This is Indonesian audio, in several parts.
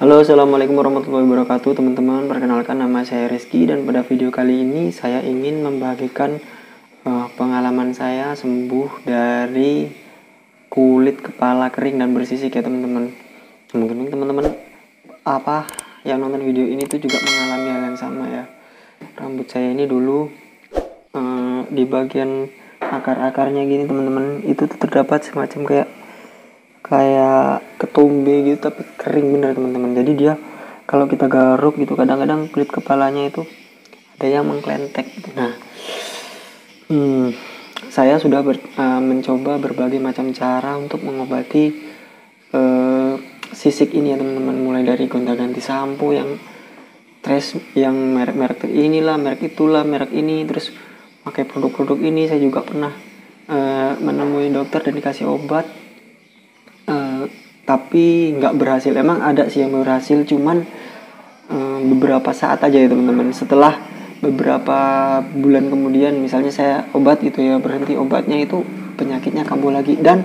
Halo, assalamualaikum warahmatullahi wabarakatuh teman-teman. Perkenalkan, nama saya Rizky dan pada video kali ini saya ingin membagikan pengalaman saya sembuh dari kulit kepala kering dan bersisik ya teman-teman. Mungkin teman-teman yang nonton video ini tuh juga mengalami hal yang sama ya. Rambut saya ini dulu di bagian akar-akarnya gini teman-teman, itu tuh terdapat semacam kayak ketombe gitu tapi kering bener teman-teman. Jadi dia kalau kita garuk gitu kadang-kadang kulit kepalanya itu ada yang mengklentek gitu. Nah, saya sudah mencoba berbagai macam cara untuk mengobati sisik ini ya teman-teman, mulai dari gonta-ganti sampo yang yang merek inilah, merek itulah, merek ini, terus pakai produk-produk ini. Saya juga pernah menemui dokter dan dikasih obat, tapi nggak berhasil. Emang ada sih yang berhasil, cuman beberapa saat aja ya teman-teman. Setelah beberapa bulan kemudian, misalnya saya obat gitu ya, berhenti obatnya, itu penyakitnya kambuh lagi. Dan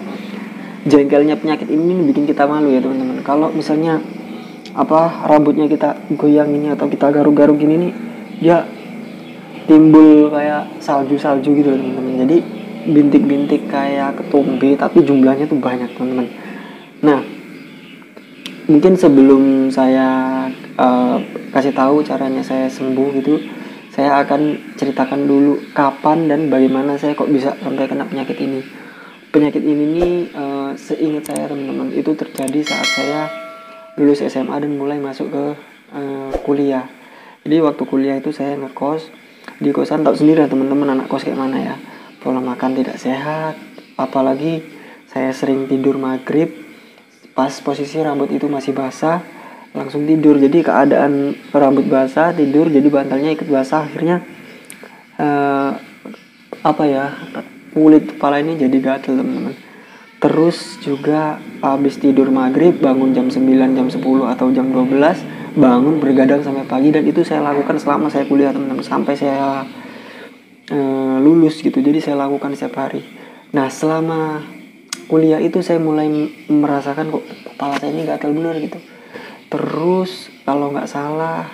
jengkelnya penyakit ini bikin kita malu ya teman-teman. Kalau misalnya rambutnya kita goyang ini atau kita garuk-garuk gini nih, dia timbul kayak salju-salju gitu teman-teman. Jadi bintik-bintik kayak ketombe tapi jumlahnya tuh banyak teman-teman. Nah, mungkin sebelum saya kasih tahu caranya saya sembuh gitu, saya akan ceritakan dulu kapan dan bagaimana saya kok bisa sampai kena penyakit ini. Penyakit ini nih seingat saya teman-teman, itu terjadi saat saya lulus SMA dan mulai masuk ke kuliah. Jadi waktu kuliah itu saya ngekos di kosan, tahu sendiri ya teman-teman anak kos kayak mana ya. Pola makan tidak sehat, apalagi saya sering tidur maghrib pas posisi rambut itu masih basah, langsung tidur. Jadi keadaan rambut basah, tidur, jadi bantalnya ikut basah, akhirnya kulit kepala ini jadi gatel teman-teman. Terus juga habis tidur maghrib, bangun jam 9, jam 10 atau jam 12, bangun bergadang sampai pagi. Dan itu saya lakukan selama saya kuliah teman-teman, sampai saya lulus gitu. Jadi saya lakukan setiap hari. Nah, selama kuliah itu saya mulai merasakan kok kepala saya ini gatal bener gitu. Terus kalau nggak salah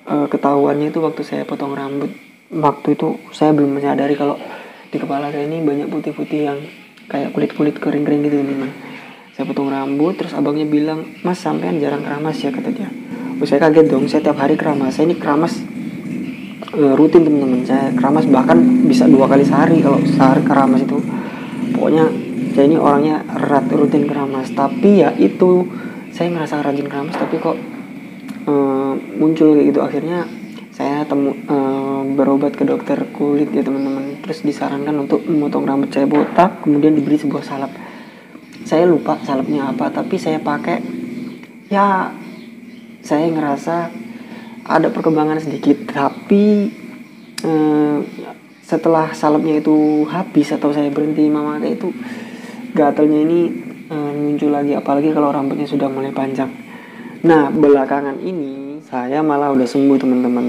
ketahuannya itu waktu saya potong rambut. Waktu itu saya belum menyadari kalau di kepala saya ini banyak putih-putih yang kayak kulit-kulit kering-kering gitu teman-teman. Saya potong rambut, terus abangnya bilang, "Mas, sampean jarang keramas ya," kata dia. Saya kaget dong, saya tiap hari keramas. Saya ini keramas rutin teman-teman. Saya keramas bahkan bisa 2 kali sehari kalau sehari keramas itu. Pokoknya saya ini orangnya rutin keramas. Tapi ya itu, saya ngerasa rajin keramas tapi kok muncul kayak gitu. Akhirnya saya berobat ke dokter kulit ya teman-teman. Terus disarankan untuk memotong rambut saya botak, kemudian diberi sebuah salep. Saya lupa salepnya apa, tapi saya pakai. Ya, saya ngerasa ada perkembangan sedikit. Tapi setelah salepnya itu habis atau saya berhenti memakai itu, gatalnya ini muncul lagi, apalagi kalau rambutnya sudah mulai panjang. Nah, belakangan ini saya malah udah sembuh teman-teman.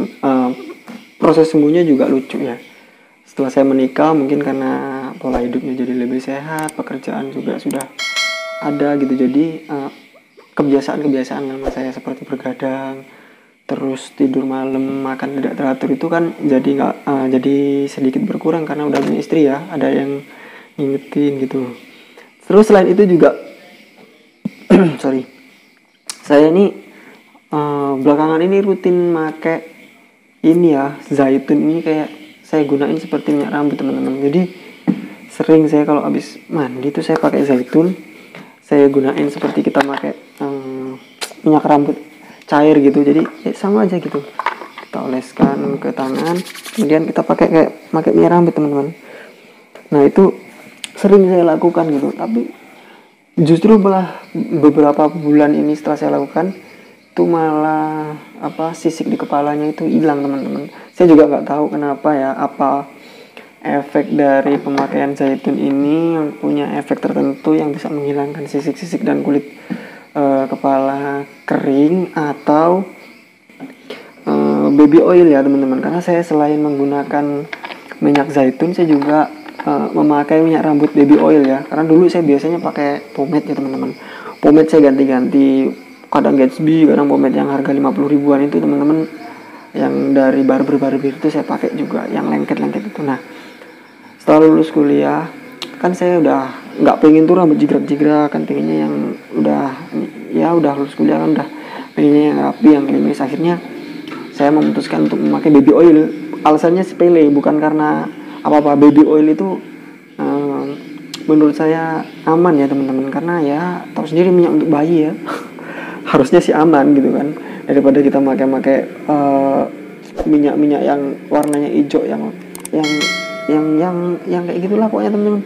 Proses sembuhnya juga lucu ya. Setelah saya menikah, mungkin karena pola hidupnya jadi lebih sehat, pekerjaan juga sudah ada gitu. Jadi kebiasaan-kebiasaan lama saya seperti bergadang, terus tidur malam, makan tidak teratur itu kan jadi sedikit berkurang karena udah punya istri ya, ada yang ngingetin gitu. Terus selain itu juga saya ini belakangan ini rutin pakai ini ya, zaitun ini, kayak saya gunain seperti minyak rambut teman-teman. Jadi sering saya kalau habis mandi itu saya pakai zaitun, saya gunain seperti kita pakai minyak rambut cair gitu. Jadi sama aja gitu, kita oleskan ke tangan, kemudian kita pakai minyak rambut teman-teman. Nah, itu sering saya lakukan gitu. Tapi justru malah beberapa bulan ini setelah saya lakukan itu malah sisik di kepalanya itu hilang teman-teman. Saya juga nggak tahu kenapa ya, apa efek dari pemakaian zaitun ini yang punya efek tertentu yang bisa menghilangkan sisik-sisik dan kulit kepala kering, atau baby oil ya teman-teman. Karena saya selain menggunakan minyak zaitun, saya juga memakai minyak rambut baby oil ya. Karena dulu saya biasanya pakai pomade ya teman-teman. Pomade saya ganti-ganti kadang Gatsby, kadang pomade yang harga 50 ribuan itu teman-teman, yang dari barber itu saya pakai juga, yang lengket itu. Nah setelah lulus kuliah kan saya udah nggak pengen tuh rambut jigrak kan, pengennya yang udah lulus kuliah kan, udah pengennya yang rapi, yang klimis. Akhirnya saya memutuskan untuk memakai baby oil. Alasannya sepele, bukan karena apa-apa. Baby oil itu menurut saya aman ya teman-teman, karena ya tahu sendiri minyak untuk bayi ya harusnya sih aman gitu kan, daripada kita pakai minyak-minyak yang warnanya hijau yang kayak gitulah pokoknya teman-teman.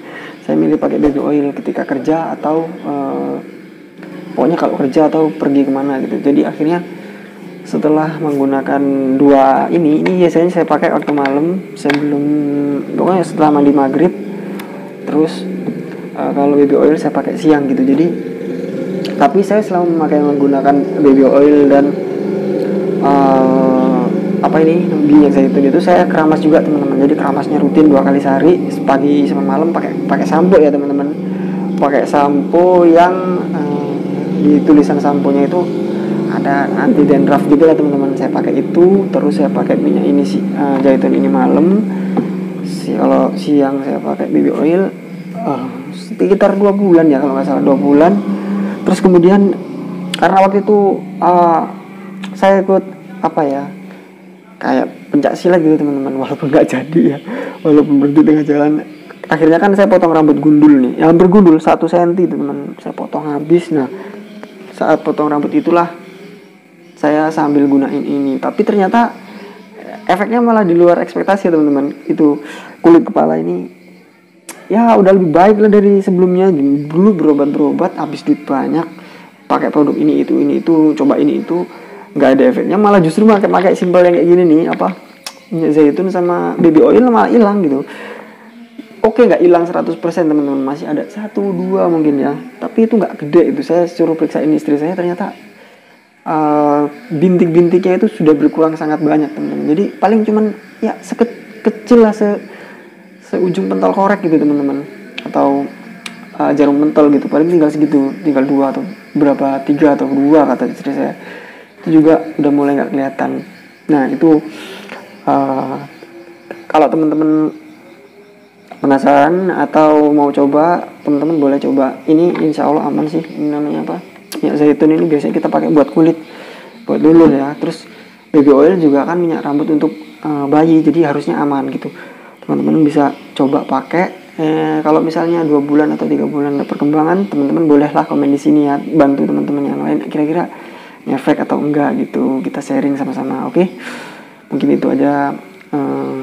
Saya milih pakai baby oil ketika kerja atau pokoknya kalau kerja atau pergi kemana gitu. Jadi akhirnya setelah menggunakan dua ini biasanya saya pakai waktu malam pokoknya setelah mandi maghrib. Terus kalau baby oil saya pakai siang gitu. Jadi tapi saya selalu menggunakan baby oil dan minyak zaitun itu saya keramas juga teman-teman. Jadi keramasnya rutin 2 kali sehari, pagi sama malam, pakai sampo ya teman-teman. Pakai sampo yang di tulisan samponya itu ada anti dandruff gitu lah teman-teman. Saya pakai itu, terus saya pakai minyak ini zaitun ini malam. Kalau siang saya pakai baby oil sekitar 2 bulan ya kalau nggak salah, 2 bulan. Terus kemudian karena waktu itu saya ikut kayak pencak silat gitu teman-teman, walaupun nggak jadi ya, walaupun berhenti tengah jalan. Akhirnya kan saya potong rambut gundul nih, yang bergundul 1 cm teman-teman, saya potong habis. Nah saat potong rambut itulah saya sambil gunain ini, tapi ternyata efeknya malah di luar ekspektasi teman-teman. Itu kulit kepala ini ya udah lebih baik lah dari sebelumnya. Dulu berobat habis duit banyak, pakai produk ini itu coba ini itu, nggak ada efeknya, malah justru pakai simpel yang kayak gini nih, minyak zaitun sama baby oil malah hilang gitu. Oke, nggak hilang 100% teman-teman, masih ada 1-2 mungkin ya, tapi itu nggak gede. Itu saya suruh periksain istri saya, ternyata bintik-bintiknya itu sudah berkurang sangat banyak teman-teman. Jadi paling cuman ya kecil lah, seujung pentol korek gitu teman-teman, atau jarum pentol gitu, paling tinggal segitu, tinggal 2 atau berapa, 3 atau 2 kata istri saya. Itu juga udah mulai nggak kelihatan. Nah itu kalau teman-teman penasaran atau mau coba, teman-teman boleh coba. Ini insya Allah aman sih. Ini namanya minyak zaitun ini biasanya kita pakai buat kulit, buat lulur ya. Terus baby oil juga kan minyak rambut untuk bayi, jadi harusnya aman gitu. Teman-teman bisa coba pakai. Kalau misalnya 2 bulan atau 3 bulan ada perkembangan, teman-teman bolehlah komen di sini ya, bantu teman-teman yang lain kira-kira ngefek atau enggak gitu. Kita sharing sama-sama, oke? Mungkin itu aja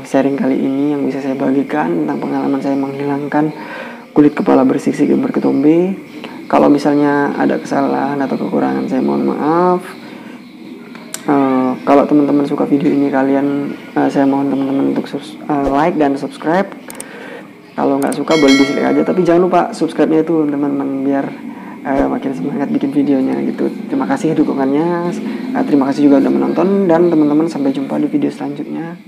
sharing kali ini yang bisa saya bagikan tentang pengalaman saya menghilangkan kulit kepala bersisik dan berketombe. Kalau misalnya ada kesalahan atau kekurangan, saya mohon maaf. Kalau teman-teman suka video ini, saya mohon teman-teman untuk like dan subscribe. Kalau nggak suka boleh dislike aja, tapi jangan lupa subscribe-nya itu teman-teman, biar makin semangat bikin videonya gitu. Terima kasih dukungannya, terima kasih juga udah menonton, dan teman-teman sampai jumpa di video selanjutnya.